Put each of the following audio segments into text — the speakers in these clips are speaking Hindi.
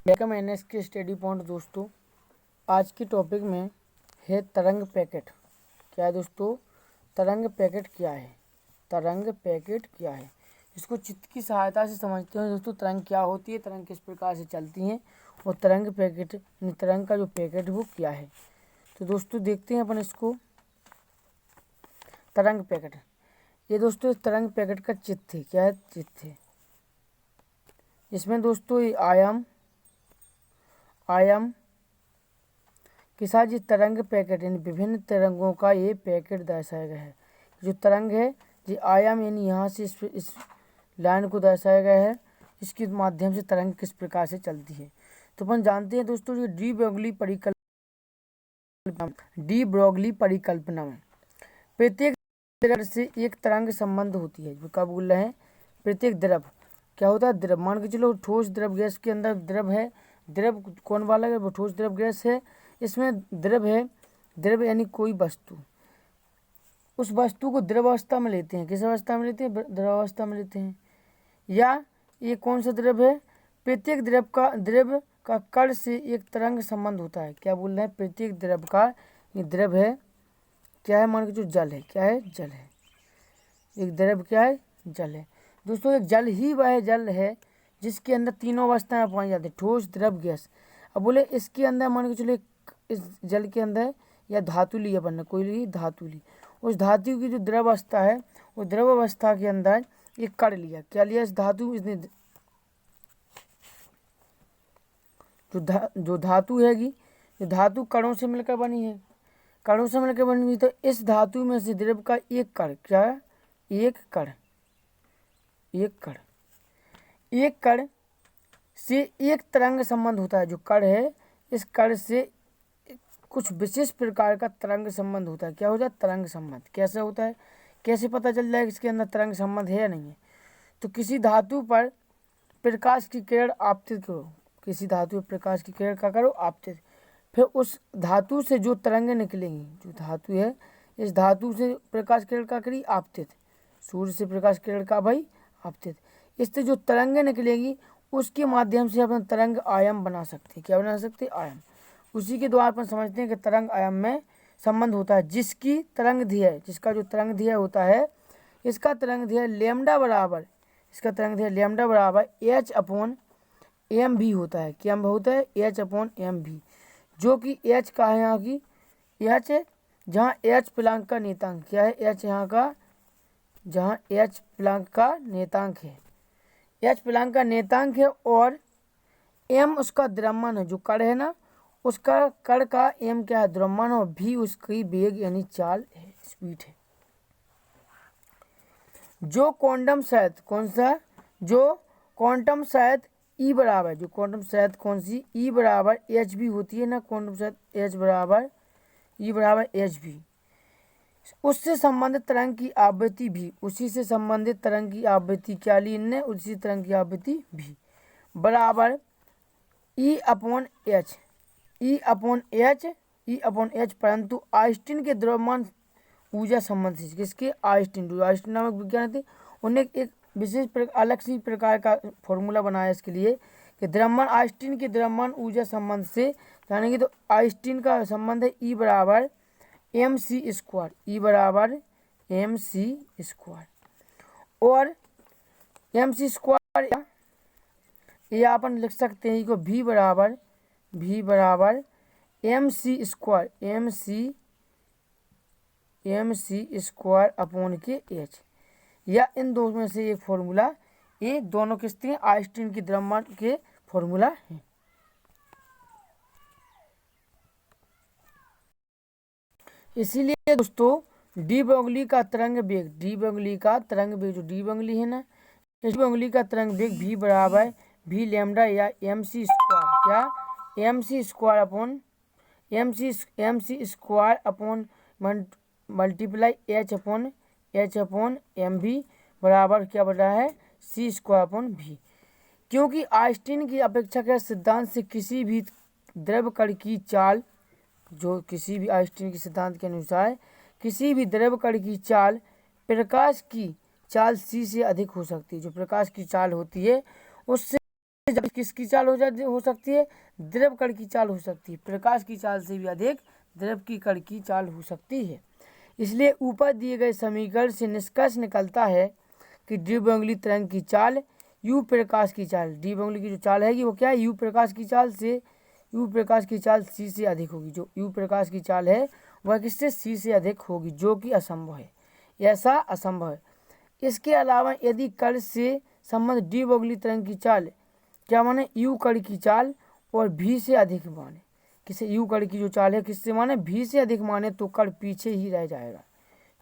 वेलकम एनएस के स्टडी पॉइंट। दोस्तों आज की टॉपिक में है तरंग पैकेट। क्या है दोस्तों? तरंग पैकेट क्या है? तरंग पैकेट क्या है? इसको चित्र की सहायता से समझते हैं दोस्तों। तरंग क्या होती है, तरंग किस प्रकार से चलती हैं और तरंग पैकेट तरंग का जो पैकेट है वो क्या है। तो दोस्तों देखते हैं अपन इसको। तरंग पैकेट, ये दोस्तों इस तरंग पैकेट का चित्र है। क्या है? चित्र है। इसमें दोस्तों ये आयाम के साथ ये तरंग पैकेट यानी विभिन्न तरंगों का ये पैकेट दर्शाया गया है। जो तरंग है ये आयाम यानी यहाँ से इस लाइन को दर्शाया गया है। इसके माध्यम से तरंग किस प्रकार से चलती है तो अपन जानते हैं दोस्तों। ये डी ब्रोगली परिकल्पना में प्रत्येक द्रव से एक तरंग संबंध होती है। जो कब बोल रहे हैं? प्रत्येक द्रव क्या होता है? द्रव मान के चलो ठोस द्रव गैस के अंदर द्रव है। द्रव कौन वाला है? वो ठोस द्रव गैस है। इसमें द्रव है। द्रव यानी कोई वस्तु, उस वस्तु को द्रव अवस्था में लेते हैं। किस अवस्था में लेते हैं? द्रव अवस्था में लेते हैं। या ये कौन सा द्रव है? प्रत्येक द्रव का कण से एक तरंग संबंध होता है। क्या बोल रहे हैं? प्रत्येक द्रव का, ये द्रव है। क्या है? मान के जो जल है। क्या है? जल है। एक द्रव क्या है? जल है। दोस्तों एक जल ही वह जल है जिसके अंदर तीनों अवस्थाएं पाई जाती है, ठोस द्रव गैस। अब बोले इसके अंदर मान के चलो इस जल के अंदर या धातु ली अपन ने, कोई ली धातु ली। उस धातु की जो द्रव अवस्था है उस द्रव अवस्था के अंदर एक कण लिया। क्या लिया? इस धातु, इसने जो धातु हैगी, जो धातु कणों से मिलकर बनी है, कणों से मिलकर बनी हुई। तो इस धातु में से द्रव का एक कण, क्या है? एक कण से एक तरंग संबंध होता है। जो कण है इस कण से कुछ विशेष प्रकार का तरंग संबंध होता है। क्या हो जाए? तरंग संबंध। कैसे होता है? कैसे पता चल जाएगा इसके अंदर तरंग संबंध है या नहीं है? तो किसी धातु पर प्रकाश की किरण आपतित करो। किसी धातु पर प्रकाश की किरण का करो आपतित। फिर उस धातु से जो तरंगें निकलेंगी, जो धातु है इस धातु से प्रकाश किरण का करी आपतित। सूर्य से प्रकाश किरण का भाई आपतित। इससे जो तरंगें निकलेंगी उसके माध्यम से अपन तरंग आयाम बना सकते हैं। क्या बना सकते हैं? आयाम। उसी के द्वारा अपन समझते हैं कि तरंग आयाम में संबंध होता है। जिसकी तरंग ध्येय, जिसका जो तरंग ध्येय होता है, इसका तरंग ध्येय लैम्डा बराबर, इसका तरंग ध्येय लैम्डा बराबर H/m v होता है। क्या होता है? H/m v, जो कि H का है यहाँ की H, जहाँ H प्लांक का नेतांक। क्या है? H यहाँ का, जहाँ H प्लांक का नेतांक है, H प्लांक का नेतांक है। और m उसका द्रव्यमान है। जो कण है ना उसका, कण का m क्या है? द्रव्यमान। और v उसकी वेग यानी चाल है, स्पीड है। जो क्वांटम शर्त, कौन सा? जो क्वांटम शर्त E बराबर, जो क्वांटम शर्त कौन सी? E बराबर hv होती है ना। क्वांटम शर्त E बराबर hv, उससे संबंधित तरंग की आवृत्ति भी, उसी से संबंधित तरंग की आवृत्ति क्या ली इनने? उसी तरंग की आवृत्ति भी बराबर E/h, परंतु आइंस्टीन के द्रव्यमान ऊर्जा संबंध से, किसके? आइंस्टीन नामक विज्ञानी थे। उन्हें एक विशेष अलग सी प्रकार का फॉर्मूला बनाया इसके लिए कि द्रव्यमान, आइंस्टीन के द्रव्यमान ऊर्जा संबंध से जानेंगे। तो आइंस्टीन का संबंध है E बराबर mc²। E बराबर mc²। और mc² ये अपन लिख सकते हैं को v बराबर mc² अपॉन के h, या इन दो में से एक फॉर्मूला। ये दोनों किसके हैं? आइंस्टीन की द्रव्यमान के फॉर्मूला हैं। इसीलिए दोस्तों डी ब्रोगली का तरंग वेग, जो डी ब्रोगली है ना, इस ब्रोगली का तरंग वेग v बराबर v लैम्डा या mc²। क्या? mc² अपॉन मल्टीप्लाई H/mv बराबर क्या बना है? c²/v। क्योंकि आइंस्टीन की अपेक्षाकृत सिद्धांत से किसी भी द्रव कण की चाल, जो किसी भी आइंस्टीन के सिद्धांत के अनुसार किसी भी द्रव कण की चाल प्रकाश की चाल c से अधिक हो सकती है। जो प्रकाश की चाल होती है उससे किसकी चाल हो सकती है? द्रव कण की चाल हो सकती है। प्रकाश की चाल से भी अधिक द्रव की कण की चाल हो सकती है। इसलिए ऊपर दिए गए समीकरण से निष्कर्ष निकलता है कि द्विबाहुली तरंग की चाल यू प्रकाश की चाल, द्विबाहुली की जो चाल है वो क्या है? यू प्रकाश की चाल से, यू प्रकाश की चाल सी से अधिक होगी। जो यू प्रकाश की चाल है वह किससे? सी से अधिक होगी, जो कि असंभव है, ऐसा असंभव है। इसके अलावा यदि कण से संबंध द्विबाहुली तरंग की चाल क्या माने? यू कण की चाल और भी से अधिक माने, किसे? यू कण की जो चाल है किससे माने? भी से अधिक माने तो कण पीछे ही रह जाएगा।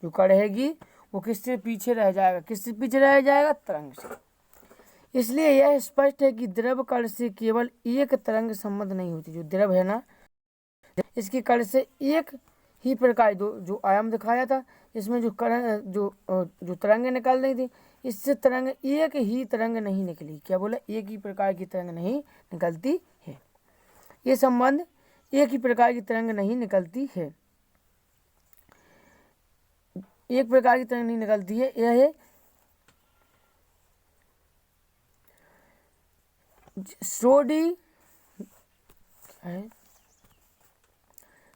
जो कण रहेगी वो किससे पीछे रह जाएगा? किससे पीछे रह जाएगा? तरंग से। इसलिए यह स्पष्ट है कि द्रव कण से केवल एक तरंग संबंध नहीं होती। जो द्रव है ना, इसके कण से एक ही प्रकार जो आयाम दिखाया था, इसमें जो कण जो तरंगें निकल रही थी, इससे तरंग एक ही तरंग नहीं निकली। क्या बोला? एक ही प्रकार की तरंग नहीं निकलती है। ये संबंध एक ही प्रकार की तरंग नहीं निकलती है, एक प्रकार की तरंग नहीं निकलती है। यह है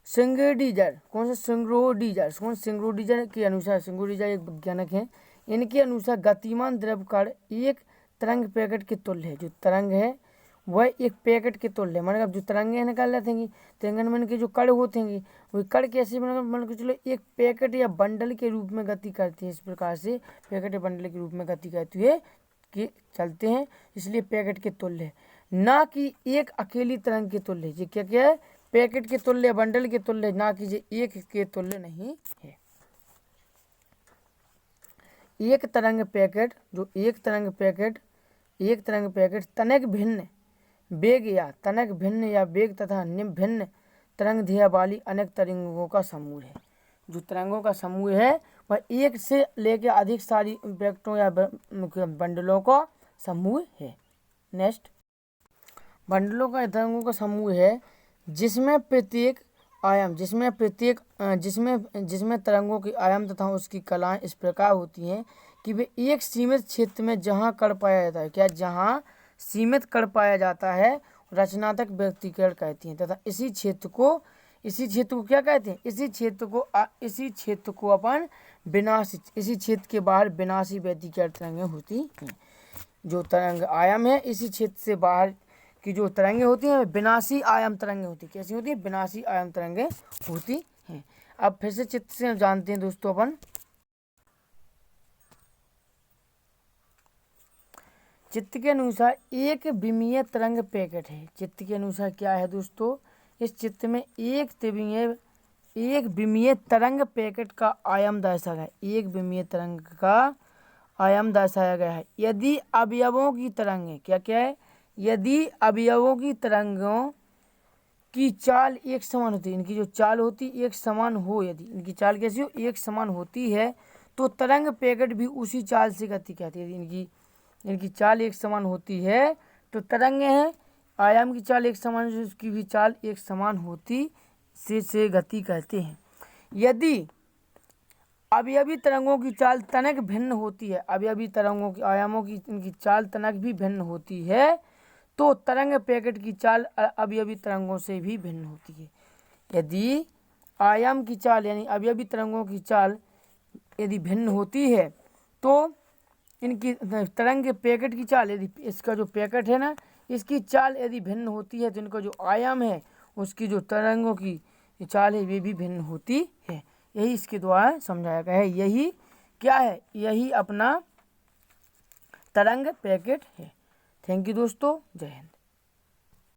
सिंग्रोडीजर। कौन सा? सिंग्रोडीजर। कौन? सिंग्रोडीजर के अनुसार, सिंग्रोडीजर एक वैज्ञानिक है, इनके अनुसार गतिमान द्रव कण एक तरंग पैकेट के तुल्य है। जो तरंग है वह एक पैकेट के तुल्य है। माने जो तरंगें निकाल रहे थे तरंगन में के जो कण होते हैं वो कण कैसे मान के चलो एक पैकेट या बंडल के रूप में गति करती है। इस प्रकार से पैकेट या बंडल के रूप में गति करती है कि चलते हैं, इसलिए पैकेट के तुल्य है, ना कि एक अकेली तरंग के तुल्य है। ये क्या क्या है? पैकेट के तुल्य, बंडल के तुल्य, ना कि ये एक के तुल्य नहीं है। एक तरंग पैकेट, जो एक तरंग पैकेट तनिक भिन्न वेग या तनिक भिन्न या वेग तथा भिन्न तरंग ध्येय वाली अनेक तरंगों का समूह है। जो तरंगों का समूह है वह एक से लेकर अधिक सारी पैकेटों या बंडलों का समूह है। नेक्स्ट, बंडलों का तरंगों का समूह है जिसमें प्रत्येक आयाम, जिसमें तरंगों की आयाम तथा उसकी कलाएं इस प्रकार होती हैं कि वे एक सीमित क्षेत्र में जहां कण पाया जाता है, क्या? जहां सीमित कण पाया जाता है रचनात्मक व्यक्तिकरण कहती हैं, तथा इसी क्षेत्र को क्या कहते हैं? इसी क्षेत्र को अपन विनाशी, इसी क्षेत्र के बाहर विनाशी व्यतिकरण तरंगें होती हैं। जो तरंग आयाम है इसी क्षेत्र से बाहर की जो तरंगें होती हैं विनाशी आयाम तरंगें होती हैं। कैसी होती है? विनाशी आयाम तरंगें होती हैं। अब फिर से चित्र से जानते हैं दोस्तों अपन। चित्र के अनुसार एक विमीय तरंग पैकेट है। चित्र के अनुसार क्या है दोस्तों? इस चित्र में एक विमीय तरंग पैकेट का आयाम दर्शाया गया है। एक विमीय तरंग का आयाम दर्शाया गया है। यदि अवयवों की तरंगें क्या है? यदि अवयवों की तरंगों की चाल एक समान होती है, इनकी जो चाल होती एक समान हो, यदि इनकी चाल कैसी हो? एक समान होती है तो तरंग पैकेट भी उसी चाल से गति करती है। यदि इनकी चाल एक समान होती है तो तरंगें हैं आयाम की चाल एक समान, उसकी भी चाल एक समान होती से गति कहते हैं। यदि अवयवी तरंगों की चाल तनक भिन्न होती है, अवयवी तरंगों की आयामों की इनकी चाल तनक भी भिन्न होती है तो तरंग पैकेट की चाल अवयवी तरंगों से भी भिन्न होती है। यदि आयाम की चाल यानी अवयवी तरंगों की चाल यदि भिन्न होती है तो इनकी तरंग पैकेट की चाल, यदि इसका जो पैकेट है ना इसकी चाल यदि भिन्न होती है तो इनका जो आयाम है उसकी जो तरंगों की चाल है वे भी भिन्न होती है। यही इसके द्वारा समझाया गया है। यही क्या है? यही अपना तरंग पैकेट है। थैंक यू दोस्तों, जय हिंद।